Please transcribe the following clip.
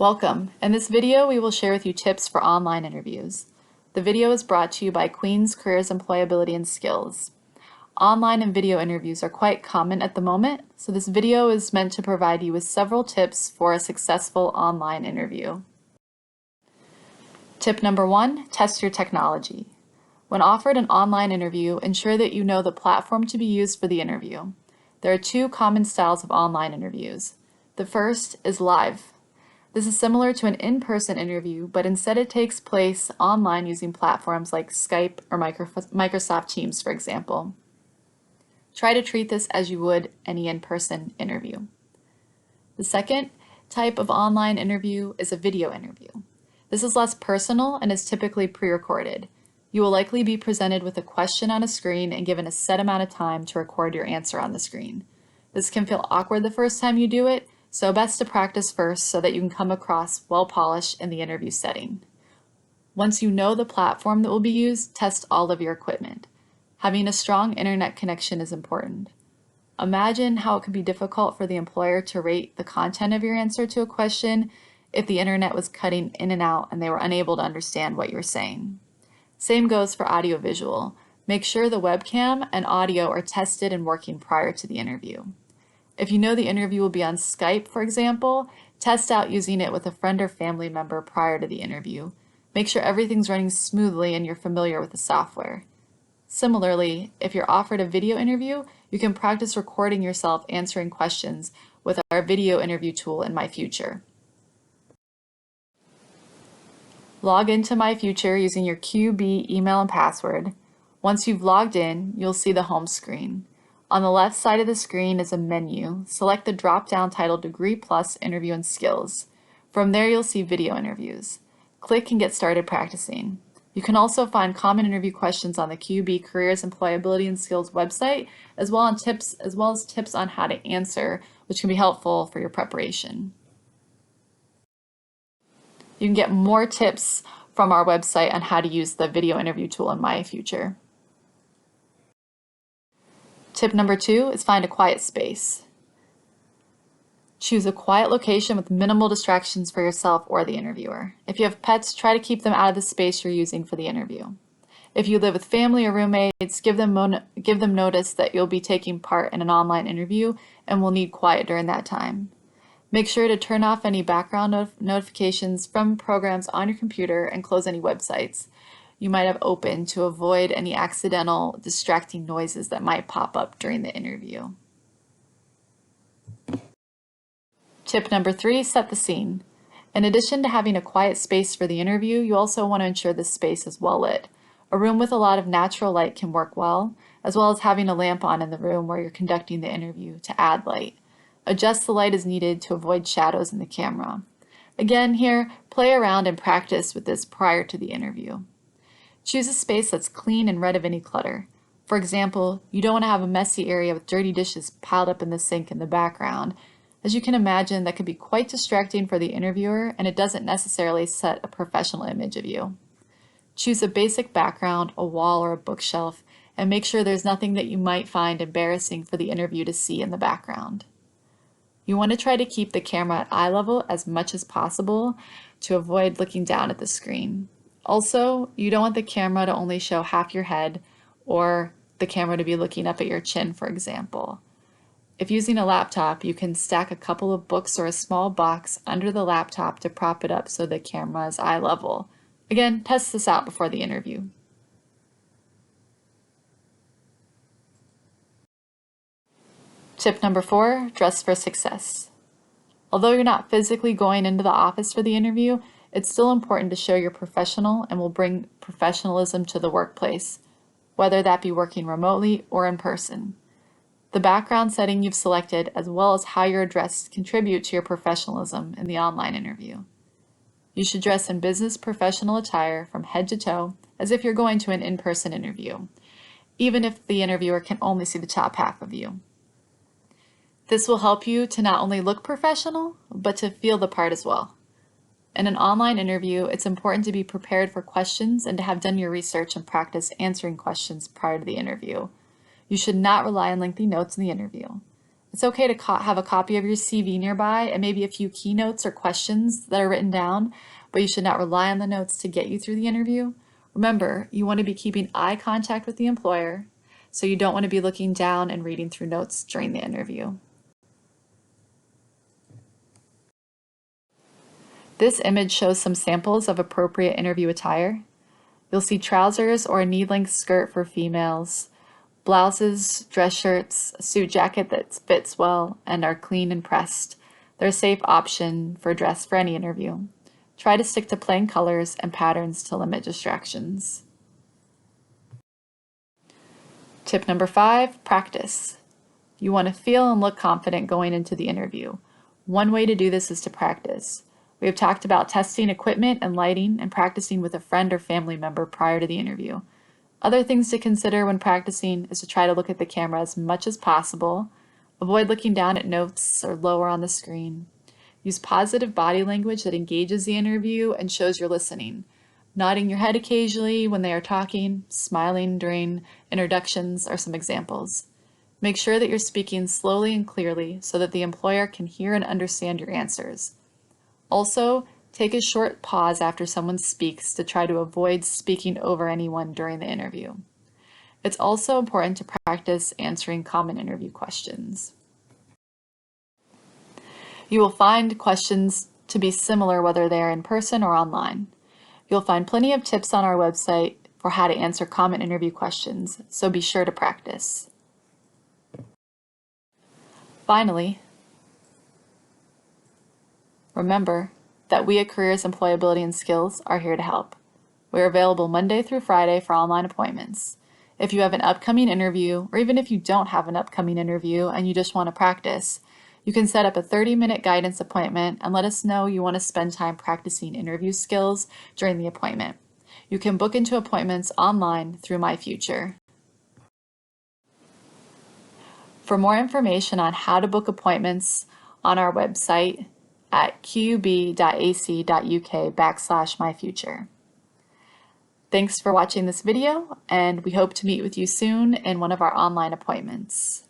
Welcome. In this video, we will share with you tips for online interviews. The video is brought to you by Queen's Careers Employability and Skills. Online and video interviews are quite common at the moment, so this video is meant to provide you with several tips for a successful online interview. Tip number 1, test your technology. When offered an online interview, ensure that you know the platform to be used for the interview. There are two common styles of online interviews. The first is live. This is similar to an in-person interview, but instead it takes place online using platforms like Skype or Microsoft Teams, for example. Try to treat this as you would any in-person interview. The second type of online interview is a video interview. This is less personal and is typically pre-recorded. You will likely be presented with a question on a screen and given a set amount of time to record your answer on the screen. This can feel awkward the first time you do it, so best to practice first so that you can come across well-polished in the interview setting. Once you know the platform that will be used, test all of your equipment. Having a strong internet connection is important. Imagine how it could be difficult for the employer to rate the content of your answer to a question if the internet was cutting in and out and they were unable to understand what you were saying. Same goes for audio-visual. Make sure the webcam and audio are tested and working prior to the interview. If you know the interview will be on Skype, for example, test out using it with a friend or family member prior to the interview. Make sure everything's running smoothly and you're familiar with the software. Similarly, if you're offered a video interview, you can practice recording yourself answering questions with our video interview tool in My Future. Log into My Future using your QB email and password. Once you've logged in, you'll see the home screen. On the left side of the screen is a menu. Select the drop-down titled Degree Plus Interview and Skills. From there, you'll see video interviews. Click and get started practicing. You can also find common interview questions on the QB Careers Employability and Skills website, as well as tips on how to answer, which can be helpful for your preparation. You can get more tips from our website on how to use the video interview tool in My Future. Tip number 2 is find a quiet space. Choose a quiet location with minimal distractions for yourself or the interviewer. If you have pets, try to keep them out of the space you're using for the interview. If you live with family or roommates, give them notice that you'll be taking part in an online interview and will need quiet during that time. Make sure to turn off any background notifications from programs on your computer and close any websites you might have open to avoid any accidental distracting noises that might pop up during the interview. Tip number 3, set the scene. In addition to having a quiet space for the interview, you also want to ensure this space is well lit. A room with a lot of natural light can work well, as well as having a lamp on in the room where you're conducting the interview to add light. Adjust the light as needed to avoid shadows in the camera. Again, here, play around and practice with this prior to the interview. Choose a space that's clean and rid of any clutter. For example, you don't want to have a messy area with dirty dishes piled up in the sink in the background. As you can imagine, that could be quite distracting for the interviewer, and it doesn't necessarily set a professional image of you. Choose a basic background, a wall or a bookshelf, and make sure there's nothing that you might find embarrassing for the interview to see in the background. You want to try to keep the camera at eye level as much as possible to avoid looking down at the screen. Also, you don't want the camera to only show half your head or the camera to be looking up at your chin, for example. If using a laptop, you can stack a couple of books or a small box under the laptop to prop it up so the camera is eye level. Again, test this out before the interview. Tip number 4, dress for success. Although you're not physically going into the office for the interview, it's still important to show you're professional and will bring professionalism to the workplace, whether that be working remotely or in person. The background setting you've selected, as well as how you're dressed, contribute to your professionalism in the online interview. You should dress in business professional attire from head to toe, as if you're going to an in-person interview, even if the interviewer can only see the top half of you. This will help you to not only look professional, but to feel the part as well. In an online interview, it's important to be prepared for questions and to have done your research and practice answering questions prior to the interview. You should not rely on lengthy notes in the interview. It's okay to have a copy of your CV nearby and maybe a few keynotes or questions that are written down, but you should not rely on the notes to get you through the interview. Remember, you want to be keeping eye contact with the employer, so you don't want to be looking down and reading through notes during the interview. This image shows some samples of appropriate interview attire. You'll see trousers or a knee-length skirt for females, blouses, dress shirts, a suit jacket that fits well and are clean and pressed. They're a safe option for dress for any interview. Try to stick to plain colors and patterns to limit distractions. Tip number 5, practice. You want to feel and look confident going into the interview. One way to do this is to practice. We have talked about testing equipment and lighting and practicing with a friend or family member prior to the interview. Other things to consider when practicing is to try to look at the camera as much as possible. Avoid looking down at notes or lower on the screen. Use positive body language that engages the interview and shows you're listening. Nodding your head occasionally when they are talking, smiling during introductions are some examples. Make sure that you're speaking slowly and clearly so that the employer can hear and understand your answers. Also, take a short pause after someone speaks to try to avoid speaking over anyone during the interview. It's also important to practice answering common interview questions. You will find questions to be similar whether they are in person or online. You'll find plenty of tips on our website for how to answer common interview questions, so be sure to practice. Finally, remember that we at Careers, Employability and Skills are here to help. We're available Monday through Friday for online appointments. If you have an upcoming interview, or even if you don't have an upcoming interview and you just want to practice, you can set up a 30-minute guidance appointment and let us know you want to spend time practicing interview skills during the appointment. You can book into appointments online through My Future. For more information on how to book appointments on our website at qub.ac.uk/myfuture. Thanks for watching this video, and we hope to meet with you soon in one of our online appointments.